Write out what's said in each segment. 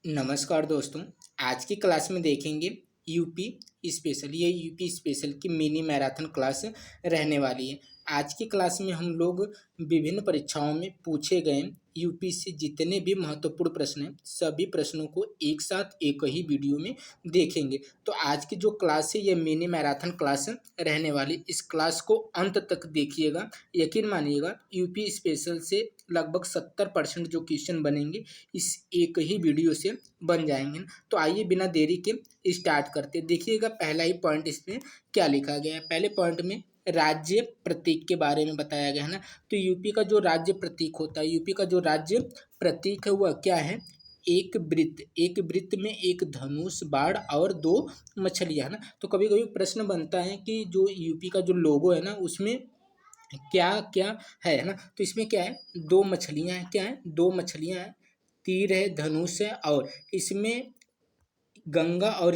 नमस्कार दोस्तों। आज की क्लास में देखेंगे यूपी स्पेशल। ये यूपी स्पेशल की मिनी मैराथन क्लास रहने वाली है। आज की क्लास में हम लोग विभिन्न परीक्षाओं में पूछे गए यूपी से जितने भी महत्वपूर्ण प्रश्न हैं सभी प्रश्नों को एक साथ एक ही वीडियो में देखेंगे। तो आज की जो क्लास है ये मिनी मैराथन क्लास रहने वाली। इस क्लास को अंत तक देखिएगा। यकीन मानिएगा यूपी स्पेशल से लगभग 70% जो क्वेश्चन बनेंगे इस एक ही वीडियो से बन जाएंगे। तो आइए बिना देरी के स्टार्ट करते। देखिएगा पहला ही पॉइंट इसमें क्या लिखा गया है। पहले पॉइंट में राज्य प्रतीक के बारे में बताया गया है ना। तो यूपी का जो राज्य प्रतीक होता है, यूपी का जो राज्य प्रतीक है वह क्या है? एक वृत्त। एक वृत्त में एक धनुष, बाण और दो मछलियां, है ना। तो कभी कभी प्रश्न बनता है कि जो यूपी का जो लोगो है ना उसमें क्या क्या है ना। तो इसमें क्या है? दो मछलियां हैं। क्या है? दो मछलियां हैं, तीर है, धनुष है और इसमें गंगा और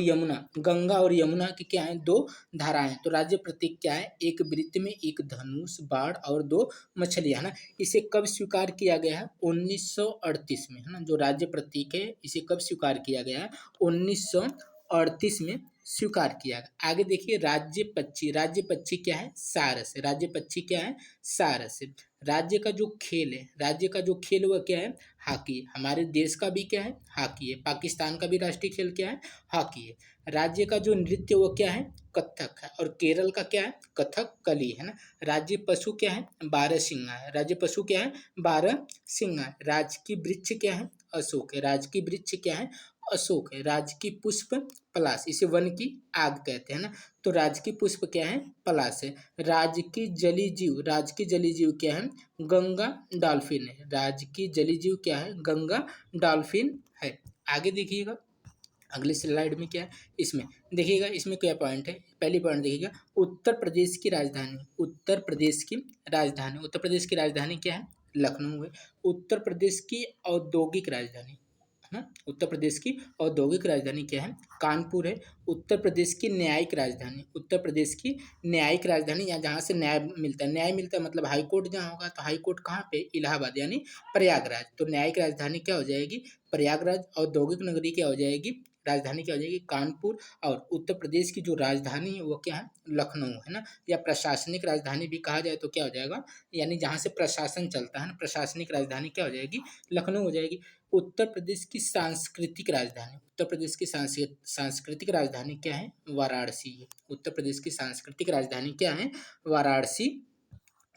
यमुना की क्या है? दो धाराएं। तो राज्य प्रतीक क्या है? एक वृत्त में एक धनुष, बाण और दो मछलियां, है ना। इसे कब स्वीकार किया गया है? 1938 में, है ना। जो राज्य प्रतीक है इसे कब स्वीकार किया गया है? 1938 में स्वीकार किया गया। आगे देखिए राज्य पक्षी। राज्य पक्षी क्या है? सारस है। राज्य पक्षी क्या है? सारस है। राज्य का जो खेल है, राज्य का जो खेल वह क्या है? हॉकी। हमारे देश का भी क्या है? हॉकी है। पाकिस्तान का भी राष्ट्रीय खेल क्या है? हॉकी है। राज्य का जो नृत्य वो क्या है? कथक है। और केरल का क्या है? कथकली, है ना। राज्य पशु क्या है? बारहसिंगा है। राज्य पशु क्या है? बारहसिंगा है। राजकीय वृक्ष क्या है? अशोक है। राजकीय वृक्ष क्या है? अशोक है। राजकीय पुष्प पलाश, इसे वन की आग कहते हैं ना। तो राजकीय पुष्प क्या है? पलाश है। राजकीय जलीय जीव, राजकीय जलीय जीव क्या है? गंगा डॉल्फिन है। राजकीय जलीय जीव क्या है? गंगा डॉल्फिन है। आगे देखिएगा अगले स्लाइड में क्या है। इसमें देखिएगा इसमें क्या पॉइंट है। पहली पॉइंट देखिएगा उत्तर प्रदेश की राजधानी। उत्तर प्रदेश की राजधानी, उत्तर प्रदेश की राजधानी क्या है? लखनऊ है। उत्तर प्रदेश की औद्योगिक राजधानी, है ना। उत्तर प्रदेश की औद्योगिक राजधानी क्या है? कानपुर है। उत्तर प्रदेश की न्यायिक राजधानी, उत्तर प्रदेश की न्यायिक राजधानी या जहाँ से न्याय मिलता है। न्याय मिलता है मतलब हाई कोर्ट जहाँ होगा, तो हाई कोर्ट कहाँ पे? इलाहाबाद यानी प्रयागराज। तो न्यायिक राजधानी क्या हो जाएगी? प्रयागराज। औद्योगिक नगरी क्या हो जाएगी? राजधानी क्या हो जाएगी? कानपुर। और उत्तर प्रदेश की जो राजधानी है वो क्या है? लखनऊ, है ना। या प्रशासनिक राजधानी भी कहा जाए तो क्या हो जाएगा? यानी जहाँ से प्रशासन चलता है ना, प्रशासनिक राजधानी क्या हो जाएगी? लखनऊ हो जाएगी। उत्तर प्रदेश की सांस्कृतिक राजधानी, उत्तर प्रदेश की सांस्कृतिक राजधानी क्या है? वाराणसी है। उत्तर प्रदेश की सांस्कृतिक राजधानी क्या है? वाराणसी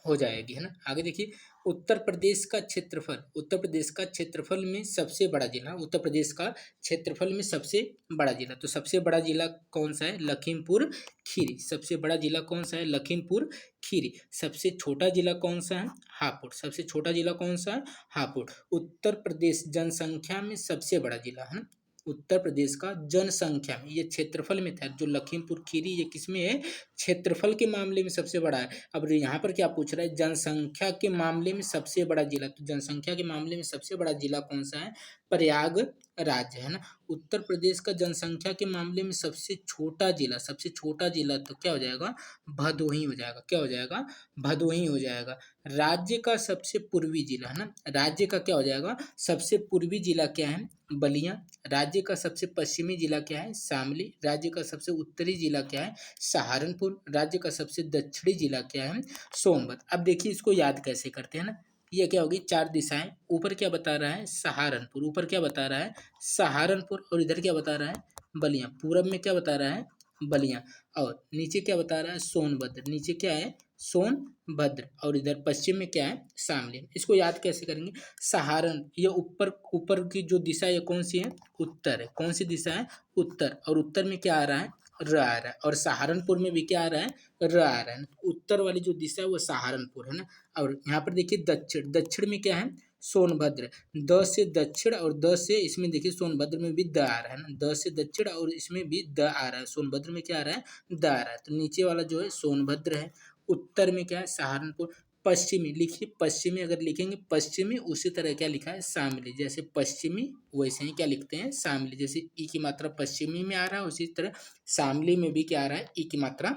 हो जाएगी, है ना। आगे देखिए उत्तर प्रदेश का क्षेत्रफल। उत्तर प्रदेश का क्षेत्रफल में सबसे बड़ा जिला, उत्तर प्रदेश का क्षेत्रफल में सबसे बड़ा जिला। तो सबसे बड़ा जिला कौन सा है? लखीमपुर खीरी। सबसे बड़ा जिला कौन सा है? लखीमपुर खीरी। सबसे छोटा जिला कौन सा है? हापुड़। सबसे छोटा जिला कौन सा है? हापुड़। उत्तर प्रदेश जनसंख्या में सबसे बड़ा जिला, है ना। उत्तर प्रदेश का जनसंख्या में, ये क्षेत्रफल में था जो लखीमपुर खीरी, ये किसमें है? क्षेत्रफल के मामले में सबसे बड़ा है। अब यहाँ पर क्या पूछ रहा है? जनसंख्या के मामले में सबसे बड़ा जिला। तो जनसंख्या के मामले में सबसे बड़ा जिला कौन सा है? प्रयागराज है ना। उत्तर प्रदेश का जनसंख्या के मामले में सबसे छोटा जिला, सबसे छोटा जिला तो क्या हो जाएगा? भदोही हो जाएगा। क्या हो जाएगा? भदोही हो जाएगा। राज्य का सबसे पूर्वी जिला, है ना। राज्य का क्या हो जाएगा? सबसे पूर्वी जिला क्या है? बलिया। राज्य का सबसे पश्चिमी जिला क्या है? शामली। राज्य का सबसे उत्तरी जिला क्या है? सहारनपुर। राज्य का सबसे दक्षिणी जिला क्या है? सोनभद्र। अब देखिए इसको याद कैसे करते हैं ना। ये क्या होगी? चार दिशाएं। ऊपर क्या बता रहा है? सहारनपुर। ऊपर क्या बता रहा है? सहारनपुर। और इधर क्या बता रहा है? बलिया। पूरब में क्या बता रहा है? बलिया। और नीचे क्या बता रहा है? सोनभद्र। नीचे क्या है? सोनभद्र। और इधर पश्चिम में क्या है? शामली। इसको याद कैसे करेंगे? सहारन, ये ऊपर ऊपर की जो दिशा ये कौन सी है? उत्तर है। कौन सी दिशा है? उत्तर। और उत्तर में क्या आ रहा है? र आ रहा है। और सहारनपुर में भी क्या आ रहा है? र आ रहा है। उत्तर वाली जो दिशा है वो सहारनपुर, है ना। और यहाँ पर देखिए दक्षिण। दक्षिण में क्या है? सोनभद्र। द से दक्षिण और द से इसमें देखिए सोनभद्र में भी द आ रहा है ना। द से दक्षिण और इसमें भी द आ रहा है। सोनभद्र में क्या आ रहा है? द आ रहा है। तो नीचे वाला जो है सोनभद्र है। उत्तर में क्या है? सहारनपुर। पश्चिमी लिखिए, पश्चिमी अगर लिखेंगे पश्चिमी उसी तरह क्या लिखा है? शामली। जैसे पश्चिमी वैसे ही क्या लिखते हैं? शामली। जैसे ई की मात्रा पश्चिमी में आ रहा है उसी तरह शामली में भी क्या आ रहा है? ई की मात्रा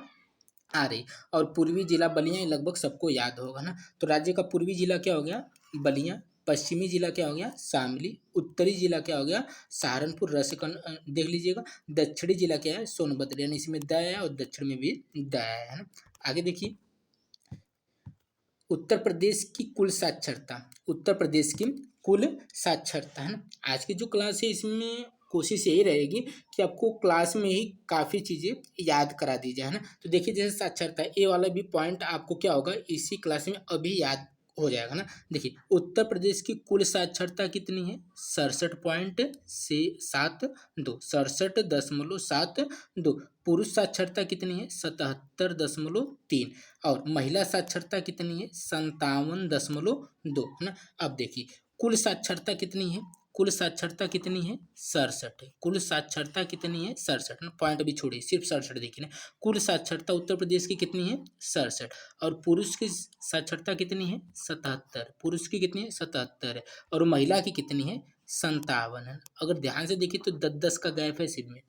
आ रही। और पूर्वी जिला बलिया, ये लगभग सबको याद होगा ना। तो राज्य का पूर्वी जिला क्या हो गया? बलिया। पश्चिमी जिला क्या हो गया शामली, उत्तरी जिला क्या हो गया सहारनपुर देख लीजिएगा, दक्षिणी जिला क्या है सोनभद्र, यानी इसमें द है और दक्षिण में भी द है ना। आगे देखिए उत्तर प्रदेश की कुल साक्षरता, उत्तर प्रदेश की कुल साक्षरता है ना। आज की जो क्लास है इसमें कोशिश यही रहेगी कि आपको क्लास में ही काफ़ी चीज़ें याद करा दी जाए, है ना। तो देखिए जैसे साक्षरता ये वाला भी पॉइंट आपको क्या होगा इसी क्लास में अभी याद हो जाएगा ना। देखिए उत्तर प्रदेश की कुल साक्षरता कितनी है 67.72, 67.72। पुरुष साक्षरता कितनी है 77.3 और महिला साक्षरता कितनी है 57.2, है ना। अब देखिए कुल साक्षरता कितनी है, कुल साक्षरता कितनी है 67 है, कुल साक्षरता कितनी है 67 ना, पॉइंट अभी छोड़िए सिर्फ 67 देखिए ना। कुल साक्षरता उत्तर प्रदेश की कितनी है 67 और पुरुष की साक्षरता कितनी है 77, पुरुष की कितनी है 77 है और महिला की कितनी है 57 है। अगर ध्यान से देखिए तो 10-10 का गैप है सिर्फ में,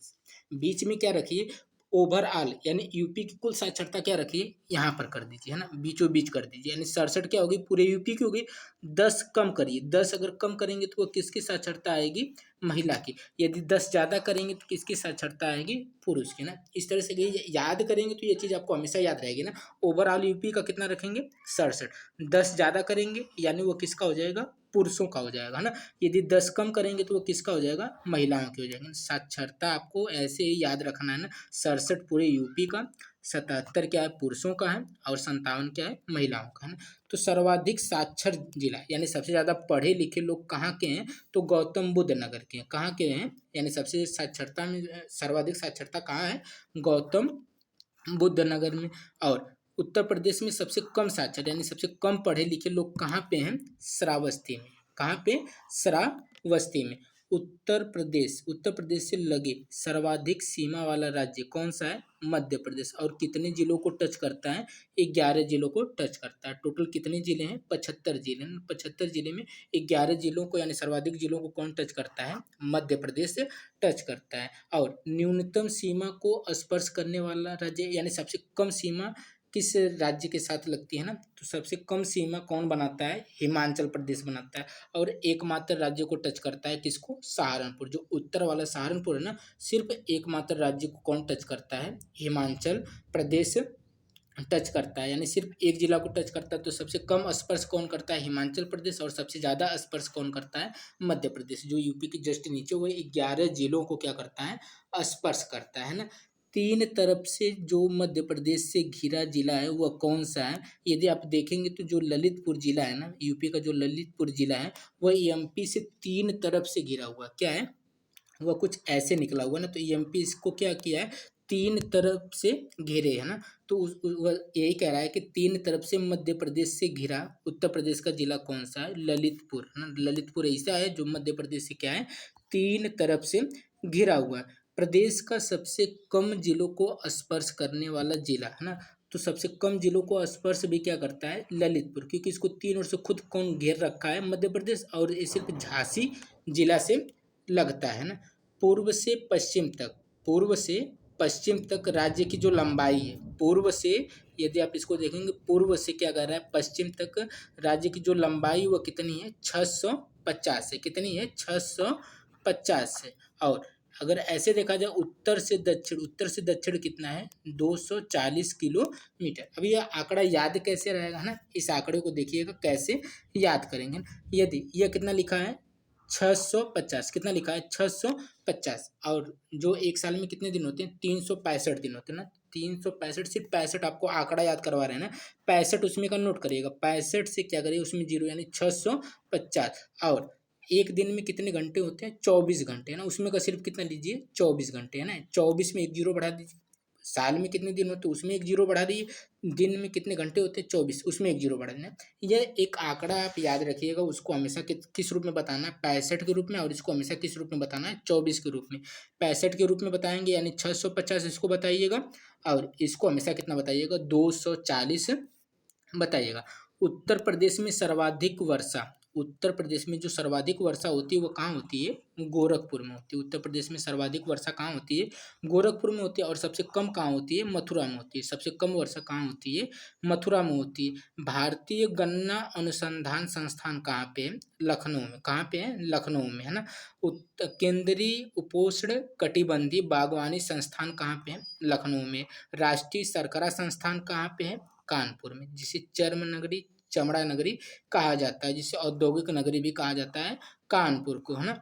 बीच में क्या रखिए ओवरऑल यानी यूपी की कुल साक्षरता क्या रखिए यहाँ पर कर दीजिए, है ना, बीचों बीच कर दीजिए, यानी 67 क्या होगी पूरे यूपी की होगी। 10 कम करिए, 10 अगर कम करेंगे तो वो किसकी साक्षरता आएगी महिला की, यदि 10 ज़्यादा करेंगे तो किसकी साक्षरता आएगी पुरुष की ना। इस तरह से ये याद करेंगे तो ये चीज़ आपको हमेशा याद रहेगी ना। ओवरऑल यूपी का कितना रखेंगे 67, 10 ज़्यादा करेंगे यानी वो किसका हो जाएगा पुरुषों का हो जाएगा ना। यदि 10 कम करेंगे तो वो किसका हो जाएगा महिलाओं की हो जाएगा। साक्षरता आपको ऐसे ही याद रखना है ना, 67 पूरे यूपी का, 77 क्या है पुरुषों का है और 57 क्या है महिलाओं का है ना। तो सर्वाधिक साक्षर जिला यानी सबसे ज़्यादा पढ़े लिखे लोग कहाँ के हैं तो गौतम बुद्ध नगर के हैं, कहाँ के हैं यानी सबसे साक्षरता में सर्वाधिक साक्षरता कहाँ है गौतम बुद्ध नगर में। और उत्तर प्रदेश में सबसे कम साक्षर यानी सबसे कम पढ़े लिखे लोग कहाँ पे हैं श्रावस्ती में, कहाँ पे श्रावस्ती में। उत्तर प्रदेश से लगे सर्वाधिक सीमा वाला राज्य कौन सा है मध्य प्रदेश और कितने जिलों को टच करता है 11 जिलों को टच करता है। टोटल कितने जिले हैं 75 जिले, 75 जिले में 11 जिलों को यानी सर्वाधिक जिलों को कौन टच करता है मध्य प्रदेश से टच करता है। और न्यूनतम सीमा को स्पर्श करने वाला राज्य यानी सबसे कम सीमा किस राज्य के साथ लगती है ना, तो सबसे कम सीमा कौन बनाता है हिमाचल प्रदेश बनाता है और एकमात्र राज्य को टच करता है किसको सहारनपुर, जो उत्तर वाला सहारनपुर है ना सिर्फ एकमात्र राज्य को कौन टच करता है हिमाचल प्रदेश टच करता है, यानी सिर्फ एक जिला को टच करता है। तो सबसे कम स्पर्श कौन करता है हिमाचल प्रदेश और सबसे ज़्यादा स्पर्श कौन करता है मध्य प्रदेश, जो यूपी के जस्ट नीचे वो 11 जिलों को क्या करता है स्पर्श करता है ना। तीन तरफ से जो मध्य प्रदेश से घिरा जिला है वह कौन सा है, यदि आप देखेंगे तो जो ललितपुर जिला है ना यूपी का जो ललितपुर जिला है वह एमपी से तीन तरफ से घिरा हुआ क्या है वह कुछ ऐसे निकला हुआ ना। तो एमपी इसको क्या किया है तीन तरफ से घेरे है ना। तो वह यही कह रहा है कि तीन तरफ से मध्य प्रदेश से घिरा उत्तर प्रदेश का जिला कौन सा है ललितपुर है ना। ललितपुर ऐसा है जो मध्य प्रदेश से क्या है तीन तरफ से घिरा हुआ है। प्रदेश का सबसे कम जिलों को स्पर्श करने वाला जिला है ना, तो सबसे कम जिलों को स्पर्श भी क्या करता है ललितपुर, क्योंकि इसको तीन ओर से खुद कौन घेर रखा है मध्य प्रदेश और ये सिर्फ झांसी जिला से लगता है ना। पूर्व से पश्चिम तक, पूर्व से पश्चिम तक राज्य की जो लंबाई है पूर्व से, यदि आप इसको देखेंगे पूर्व से क्या कर रहा है पश्चिम तक राज्य की जो लंबाई वो कितनी है 650 है, कितनी है 650 है। और अगर ऐसे देखा जाए उत्तर से दक्षिण, उत्तर से दक्षिण कितना है 240 किलोमीटर। अभी यह आंकड़ा याद कैसे रहेगा ना, इस आंकड़े को देखिएगा कैसे याद करेंगे। यदि यह कितना लिखा है 650, कितना लिखा है 650 और जो एक साल में कितने दिन होते हैं 365 दिन होते हैं ना, 365 सिर्फ 65 आपको आंकड़ा याद करवा रहे हैं ना, 65 उसमें का नोट करिएगा, 65 से क्या करिए उसमें जीरो यानी 650। और एक दिन में कितने घंटे होते हैं 24 घंटे है ना, उसमें का सिर्फ कितना लीजिए 24 घंटे है ना, 24 में एक जीरो बढ़ा दीजिए। साल में कितने दिन होते हैं उसमें एक जीरो बढ़ा दीजिए, दिन में कितने घंटे होते हैं 24 उसमें एक जीरो बढ़ा देना। यह एक आंकड़ा आप याद रखिएगा, उसको हमेशा किस रूप में बताना है 65 के रूप में और इसको हमेशा किस रूप में बताना है 24 के रूप में। 65 के रूप में बताएंगे यानी 650 इसको बताइएगा और इसको हमेशा कितना बताइएगा 240 बताइएगा। उत्तर प्रदेश में सर्वाधिक वर्षा, उत्तर प्रदेश में जो सर्वाधिक वर्षा होती है वो कहाँ होती है? गोरखपुर में होती है। उत्तर प्रदेश में सर्वाधिक वर्षा कहाँ होती है? गोरखपुर में होती है। और सबसे कम कहाँ होती है? मथुरा में होती है। सबसे कम वर्षा कहाँ होती है? मथुरा में होती है। भारतीय गन्ना अनुसंधान संस्थान कहाँ पे है? लखनऊ में। कहाँ पे है? लखनऊ में, है ना। केंद्रीय उपोष्ण कटिबंधीय बागवानी संस्थान कहाँ पे है? लखनऊ में। राष्ट्रीय शर्करा संस्थान कहाँ पे है? कानपुर में। जिसे चर्म नगरी, चमड़ा नगरी कहा जाता है, जिसे औद्योगिक नगरी भी कहा जाता है कानपुर को, है ना।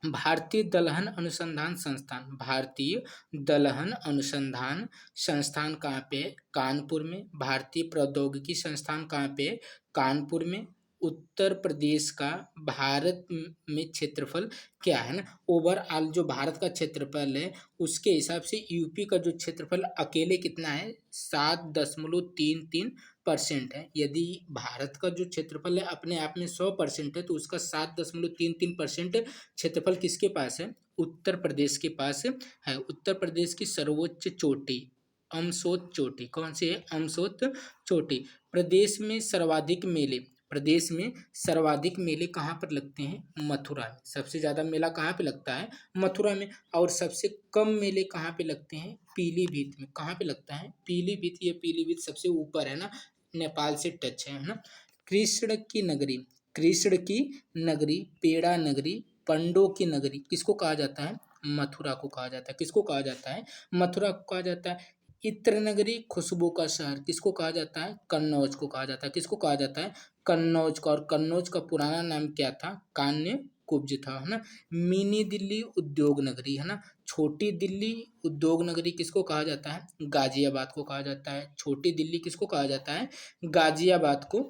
भारतीय दलहन अनुसंधान संस्थान, भारतीय दलहन अनुसंधान संस्थान कहाँ पे है? कानपुर में। भारतीय प्रौद्योगिकी संस्थान कहाँ पे है? कानपुर में। उत्तर प्रदेश का भारत में क्षेत्रफल क्या है ना, ओवरऑल जो भारत का क्षेत्रफल है उसके हिसाब से यूपी का जो क्षेत्रफल अकेले कितना है? 7.33% है। यदि भारत का जो क्षेत्रफल है अपने आप में 100% है तो उसका 7.33% क्षेत्रफल किसके पास है? उत्तर प्रदेश के पास है। उत्तर प्रदेश की सर्वोच्च चोटी अमसोत चोटी कौन सी है? अमसोत चोटी। प्रदेश में सर्वाधिक मेले, प्रदेश में सर्वाधिक मेले कहाँ पर लगते हैं? मथुरा में। सबसे ज़्यादा मेला कहाँ पे लगता है? मथुरा में। और सबसे कम मेले कहाँ पे लगते हैं? पीलीभीत में। कहाँ पे लगता है? पीलीभीत। ये पीलीभीत सबसे ऊपर है ना, नेपाल से टच है ना। कृष्ण की नगरी, कृष्ण की नगरी, पेड़ा नगरी, पंडों की नगरी किसको कहा जाता है? मथुरा को कहा जाता है। किसको कहा जाता है? मथुरा को कहा जाता है। इत्र नगरी, खुशबू का शहर किसको कहा जाता है? कन्नौज को कहा जाता है। किसको कहा जाता है? कन्नौज का। और कन्नौज का पुराना नाम क्या था? कान्य कुब्ज था, है ना। मिनी दिल्ली उद्योग नगरी, है ना। छोटी दिल्ली उद्योग नगरी किसको कहा जाता है? गाजियाबाद को कहा जाता है। छोटी दिल्ली किसको कहा जाता है? गाजियाबाद को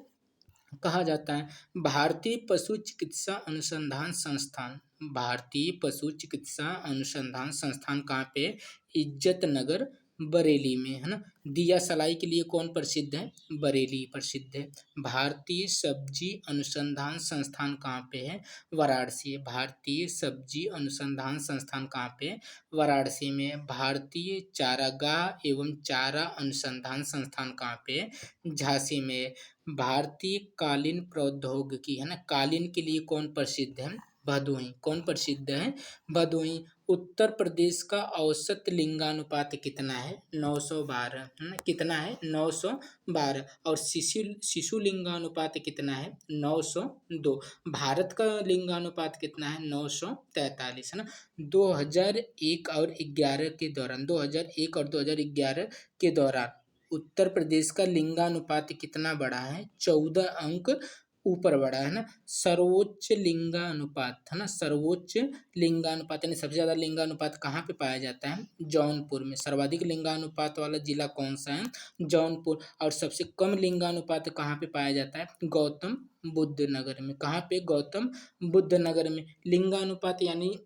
कहा जाता है। भारतीय पशु चिकित्सा अनुसंधान संस्थान, भारतीय पशु चिकित्सा अनुसंधान संस्थान कहाँ पे? इज्जत नगर बरेली में, है ना। दिया सलाई के लिए कौन प्रसिद्ध है? बरेली प्रसिद्ध है। भारतीय सब्जी अनुसंधान संस्थान कहाँ पे है? वाराणसी। भारतीय सब्जी अनुसंधान संस्थान कहाँ पे? वाराणसी में। भारतीय चारागाह एवं चारा अनुसंधान संस्थान कहाँ पे? झांसी में। भारतीय कालीन प्रौद्योगिकी, है ना, कालीन के लिए कौन प्रसिद्ध है? भदोही। कौन प्रसिद्ध है? भदोही। उत्तर प्रदेश का औसत लिंगानुपात कितना है? 912, है ना। कितना है? 912। और शिशु शिशु लिंगानुपात कितना है? 902। भारत का लिंगानुपात कितना है? 943, है ना। 2001 और 11 के दौरान, 2001 और 2011 के दौरान उत्तर प्रदेश का लिंगानुपात कितना बढ़ा है? 14 अंक ऊपर बढ़ा है ना। सर्वोच्च लिंगानुपात, है ना, सर्वोच्च लिंगानुपात यानी सबसे ज्यादा लिंगानुपात कहाँ पे पाया जाता है? जौनपुर में। सर्वाधिक लिंगानुपात वाला जिला कौन सा है? जौनपुर। और सबसे कम लिंगानुपात कहाँ पे पाया जाता है? गौतम बुद्ध नगर में। कहाँ पे? गौतम बुद्ध नगर में। लिंगानुपात यानी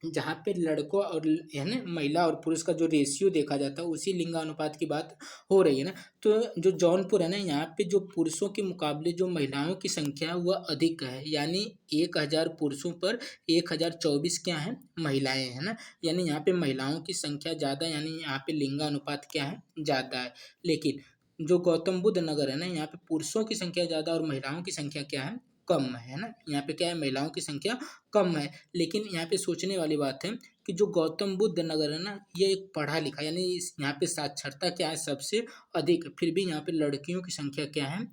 जहाँ पे लड़कों और है ना महिला और पुरुष का जो रेशियो देखा जाता है उसी लिंगानुपात की बात हो रही है ना। तो जो जौनपुर है ना, यहाँ पे जो पुरुषों के मुकाबले जो महिलाओं की संख्या है वह अधिक है। यानी 1000 पुरुषों पर 1024 क्या है? महिलाएं, है ना। यानी यहाँ पे महिलाओं की संख्या ज़्यादा, यानी यहाँ पे लिंगानुपात क्या है? ज़्यादा है। लेकिन जो गौतम बुद्ध नगर है ना, यहाँ पे पुरुषों की संख्या ज़्यादा और महिलाओं की संख्या क्या है? कम है ना। यहाँ पे क्या है? महिलाओं की संख्या कम है। लेकिन यहाँ पे सोचने वाली बात है कि जो गौतम बुद्ध नगर है ना, ये एक पढ़ा लिखा, यानी यहाँ पे साक्षरता क्या है? सबसे अधिक। फिर भी यहाँ पे लड़कियों की संख्या क्या है?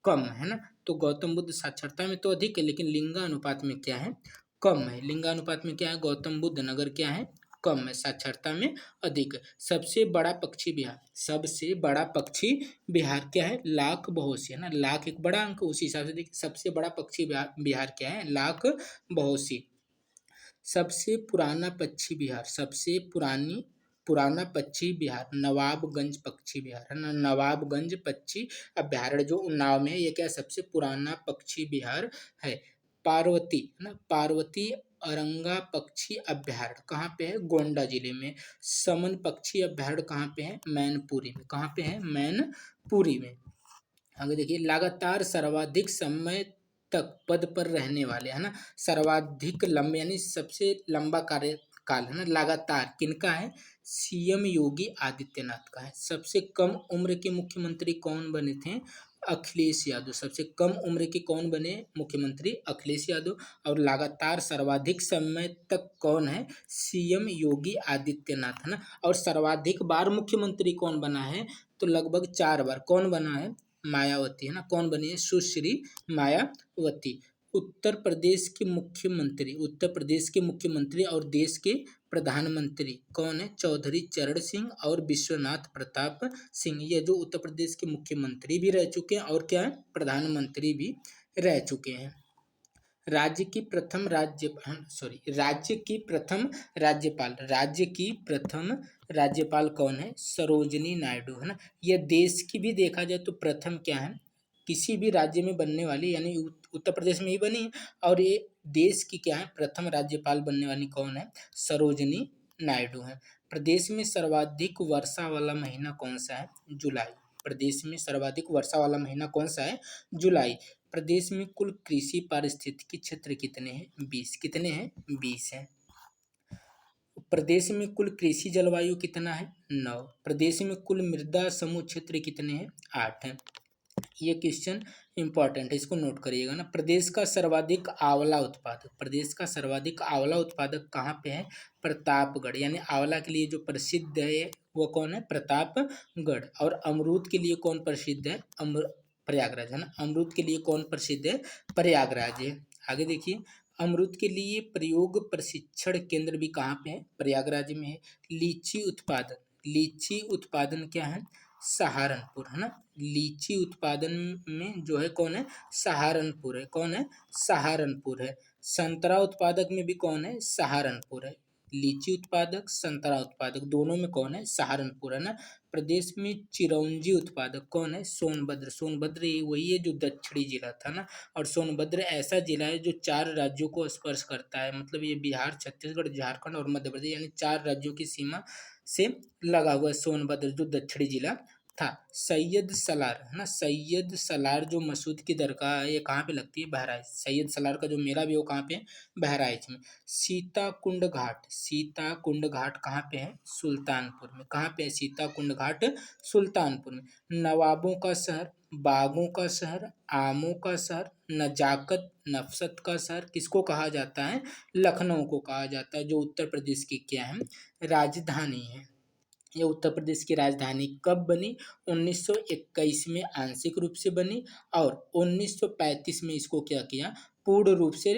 कम है ना। तो गौतम बुद्ध साक्षरता में तो अधिक है लेकिन लिंगानुपात में क्या है? कम है। लिंगानुपात में क्या है? गौतम बुद्ध नगर क्या है? कम है, साक्षरता में अधिक है। सबसे बड़ा पक्षी बिहार, सबसे बड़ा पक्षी बिहार क्या है? लाख बहोसी, है ना। लाख एक बड़ा अंक, उसी हिसाब से देखिए सबसे बड़ा पक्षी बिहार क्या है? लाख बहोसी। सबसे पुराना पक्षी बिहार, सबसे पुराना पक्षी बिहार नवाबगंज पक्षी बिहार, है ना। नवाबगंज पक्षी अभ्यारण्य जो उन्नाव में है, ये क्या है? सबसे पुराना पक्षी बिहार है। पार्वती, है ना, पार्वती अरंगा पक्षी अभ्यारण्य कहाँ पे है? गोंडा जिले में। समन पक्षी अभ्यारण्य कहाँ पे है? मैनपुरी में। कहाँ पे है? मैनपुरी में। आगे देखिए, लगातार सर्वाधिक समय तक पद पर रहने वाले, है ना, सर्वाधिक लंबे यानी सबसे लंबा कार्यकाल, है ना, लगातार किनका है? सीएम योगी आदित्यनाथ का है। सबसे कम उम्र के मुख्यमंत्री कौन बने थे? अखिलेश यादव। सबसे कम उम्र के कौन बने मुख्यमंत्री? अखिलेश यादव। और लगातार सर्वाधिक समय तक कौन है? सीएम योगी आदित्यनाथ, है ना। और सर्वाधिक बार मुख्यमंत्री कौन बना है? तो लगभग 4 बार। कौन बना है? मायावती, है ना। कौन बनी है? सुश्री मायावती। उत्तर प्रदेश के मुख्यमंत्री और देश के प्रधानमंत्री कौन है? चौधरी चरण सिंह और विश्वनाथ प्रताप सिंह। ये जो उत्तर प्रदेश के मुख्यमंत्री भी रह चुके हैं और क्या है? प्रधानमंत्री भी रह चुके हैं। राज्य की प्रथम राज्यपाल कौन है? सरोजनी नायडू, है ना। यह देश की भी देखा जाए तो प्रथम क्या है? किसी भी राज्य में बनने वाली, यानी उत्तर प्रदेश में ही बनी है। और ये देश की क्या है? प्रथम राज्यपाल बनने वाली कौन है? सरोजनी नायडू है। प्रदेश में सर्वाधिक वर्षा वाला महीना कौन सा है? जुलाई। प्रदेश में सर्वाधिक वर्षा वाला महीना कौन सा है? जुलाई। प्रदेश में कुल कृषि पारिस्थितिकी क्षेत्र कितने हैं? 20। कितने हैं? 20 हैं। प्रदेश में कुल कृषि जलवायु कितना है? 9। प्रदेश में कुल मृदा समूह क्षेत्र कितने हैं? 8 हैं। ये क्वेश्चन इंपॉर्टेंट है, इसको नोट करिएगा ना। प्रदेश का सर्वाधिक आंवला उत्पादक कहाँ पे है? प्रतापगढ़। यानी आंवला के लिए जो प्रसिद्ध है वो कौन है? प्रतापगढ़। और अमरूद के लिए कौन प्रसिद्ध है? प्रयागराज, है ना। अमरूद के लिए कौन प्रसिद्ध है? प्रयागराज है। आगे देखिए, अमरूद के लिए प्रयोग प्रशिक्षण केंद्र भी कहाँ पे है? प्रयागराज में है। लीची उत्पादन क्या है? सहारनपुर, है ना। लीची उत्पादन में जो है कौन है? सहारनपुर है। कौन है? सहारनपुर है। संतरा उत्पादक में भी कौन है? सहारनपुर है। लीची उत्पादक, संतरा उत्पादक दोनों में कौन है? सहारनपुर, है ना। प्रदेश में चिरौंजी उत्पादक कौन है? सोनभद्र। सोनभद्र वही है जो दक्षिणी जिला था ना। और सोनभद्र ऐसा जिला है जो 4 राज्यों को स्पर्श करता है। मतलब ये बिहार, छत्तीसगढ़, झारखंड और मध्य प्रदेश, यानी 4 राज्यों की सीमा से लगा हुआ सोनभद्र जो दक्षिणी जिला था। सैयद सलार, है ना। सैयद सलार जो मसूद की दरगाह है, ये कहाँ पे लगती है? बहराइच। सैयद सलार का जो मेला भी है वो कहाँ पे है? बहराइच में। सीताकुंड घाट कहाँ पे है? सुल्तानपुर में। कहाँ पे है सीताकुंड घाट? सुल्तानपुर में। नवाबों का शहर, बागों का शहर, आमों का शहर, नजाकत नफसत का शहर किसको कहा जाता है? लखनऊ को कहा जाता है, जो उत्तर प्रदेश की क्या है? राजधानी है। यह उत्तर प्रदेश की राजधानी कब बनी? 1921 में आंशिक रूप से बनी और 1935 में इसको क्या किया? पूर्ण रूप से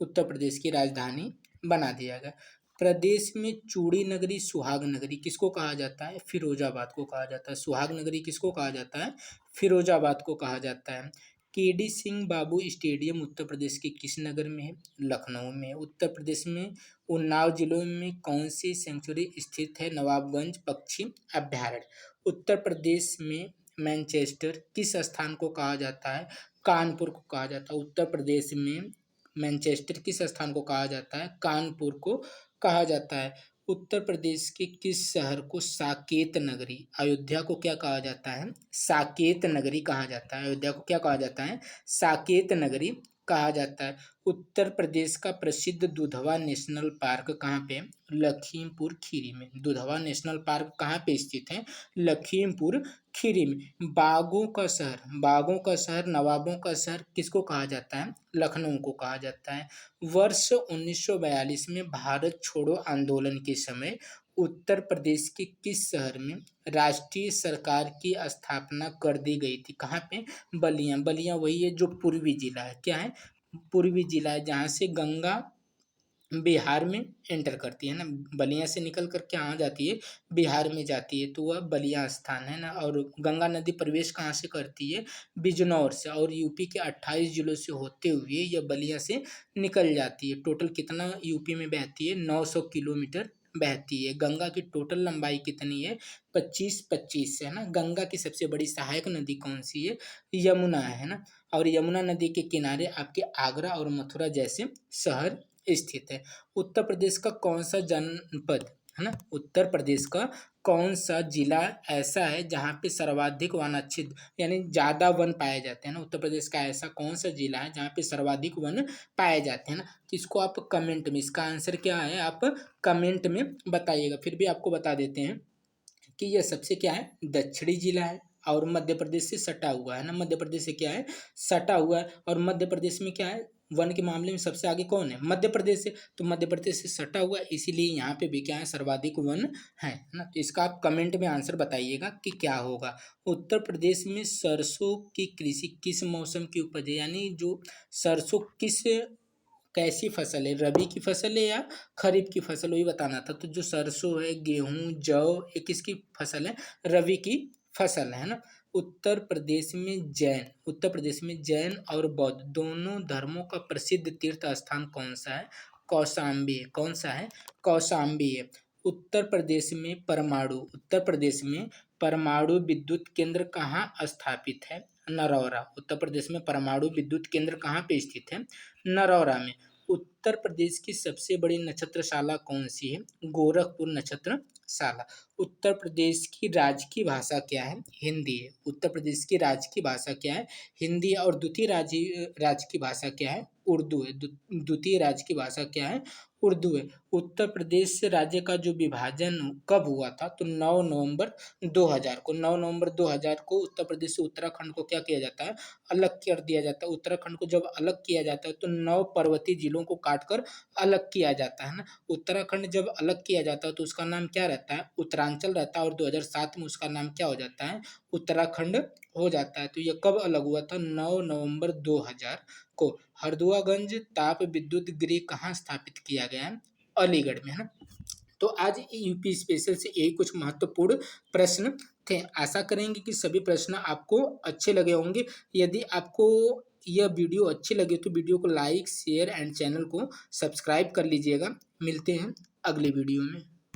उत्तर प्रदेश की राजधानी बना दिया गया। प्रदेश में चूड़ी नगरी, सुहाग नगरी किसको कहा जाता है? फिरोजाबाद को कहा जाता है। सुहाग नगरी किसको कहा जाता है? फिरोजाबाद को कहा जाता है। केडी सिंह बाबू स्टेडियम उत्तर प्रदेश के किस नगर में है? लखनऊ में। उत्तर प्रदेश में उन्नाव जिलों में कौन सी सेंचुरी स्थित है? नवाबगंज पक्षी अभ्यारण्य। उत्तर प्रदेश में मैनचेस्टर किस स्थान को कहा जाता है? कानपुर को कहा जाता है। उत्तर प्रदेश में मैनचेस्टर किस स्थान को कहा जाता है? कानपुर को कहा जाता है। उत्तर प्रदेश के किस शहर को साकेत नगरी, अयोध्या को क्या कहा जाता है? साकेत नगरी कहा जाता है। अयोध्या को क्या कहा जाता है? साकेत नगरी कहा जाता है। उत्तर प्रदेश का प्रसिद्ध दुधवा नेशनल पार्क कहाँ पे? लखीमपुर खीरी में। दुधवा नेशनल पार्क कहाँ पे स्थित है? लखीमपुर खीरी में। बागों का शहर, नवाबों का शहर किसको कहा जाता है? लखनऊ को कहा जाता है। वर्ष 1942 में भारत छोड़ो आंदोलन के समय उत्तर प्रदेश के किस शहर में राष्ट्रीय सरकार की स्थापना कर दी गई थी? कहाँ पे? बलिया। बलिया वही है जो पूर्वी जिला है। क्या है? पूर्वी जिला है, जहाँ से गंगा बिहार में एंटर करती है ना। बलिया से निकल कर के कहाँ जाती है? बिहार में जाती है, तो वह बलिया स्थान है ना। और गंगा नदी प्रवेश कहाँ से करती है? बिजनौर से। और यूपी के 28 जिलों से होते हुए यह बलिया से निकल जाती है। टोटल कितना यूपी में बहती है? 900 किलोमीटर बहती है। गंगा की टोटल लंबाई कितनी है? 25 है ना। गंगा की सबसे बड़ी सहायक नदी कौन सी है? यमुना है ना। और यमुना नदी के किनारे आपके आगरा और मथुरा जैसे शहर स्थित है। उत्तर प्रदेश का कौन सा जनपद, है ना, उत्तर प्रदेश का कौन सा जिला ऐसा है जहाँ पे सर्वाधिक वनाच्छिद यानी ज़्यादा वन पाए जाते हैं ना? उत्तर प्रदेश का ऐसा कौन सा जिला है जहाँ पे सर्वाधिक वन पाए जाते हैं ना? इसको आप कमेंट में, इसका आंसर क्या है आप कमेंट में बताइएगा। फिर भी आपको बता देते हैं कि यह सबसे क्या है? दक्षिणी जिला है। और मध्य प्रदेश से सटा हुआ है ना, मध्य प्रदेश से क्या है, सटा हुआ है। और मध्य प्रदेश में क्या है, वन के मामले में सबसे आगे कौन है, मध्य प्रदेश से, तो मध्य प्रदेश से सटा हुआ है, इसीलिए यहाँ पे भी क्या है, सर्वाधिक वन है ना। तो इसका आप कमेंट में आंसर बताइएगा कि क्या होगा। उत्तर प्रदेश में सरसों की कृषि किस मौसम की उपज है, यानी जो सरसों किस कैसी फसल है, रबी की फसल है या खरीफ की फसल, वही बताना था। तो जो सरसों है, गेहूं, जौ, ये किसकी फसल है, रबी की फसल है ना। उत्तर प्रदेश में जैन और बौद्ध दोनों धर्मों का प्रसिद्ध तीर्थ स्थान कौन सा है, कौशाम्बी है। कौन सा है, कौशाम्बी है। उत्तर प्रदेश में परमाणु विद्युत केंद्र कहाँ स्थापित है, नरौरा। उत्तर प्रदेश में परमाणु विद्युत केंद्र कहाँ पे स्थित है, नरौरा में। उत्तर प्रदेश की सबसे बड़ी नक्षत्रशाला कौन सी है, गोरखपुर नक्षत्रशाला। उत्तर प्रदेश की राजकीय भाषा क्या है, हिंदी है। उत्तर प्रदेश की राजकीय भाषा क्या है, हिंदी है। और द्वितीय राजकीय भाषा क्या है, उर्दू है। द्वितीय राजकीय भाषा क्या है, उर्दू है। उत्तर प्रदेश राज्य का जो विभाजन कब हुआ था, तो 9 नवंबर 2000 को। 9 नवंबर 2000 को उत्तर प्रदेश से उत्तराखंड को क्या किया जाता है, अलग कर दिया जाता है। उत्तराखंड को जब अलग किया जाता है तो 9 पर्वतीय जिलों को काटकर अलग किया जाता है ना। उत्तराखंड जब अलग किया जाता है तो उसका नाम क्या रहता है, उत्तरांचल रहता है। और 2007 में उसका नाम क्या हो जाता है, उत्तराखंड हो जाता है। तो ये कब अलग हुआ था, 9 नवंबर 2000 को। हरदुआगंज ताप विद्युत गृह कहाँ स्थापित किया गया है, अलीगढ़ में है ना। तो आज यूपी स्पेशल से यही कुछ महत्वपूर्ण प्रश्न थे। आशा करेंगे कि सभी प्रश्न आपको अच्छे लगे होंगे। यदि आपको यह वीडियो अच्छी लगे तो वीडियो को लाइक, शेयर एंड चैनल को सब्सक्राइब कर लीजिएगा। मिलते हैं अगले वीडियो में।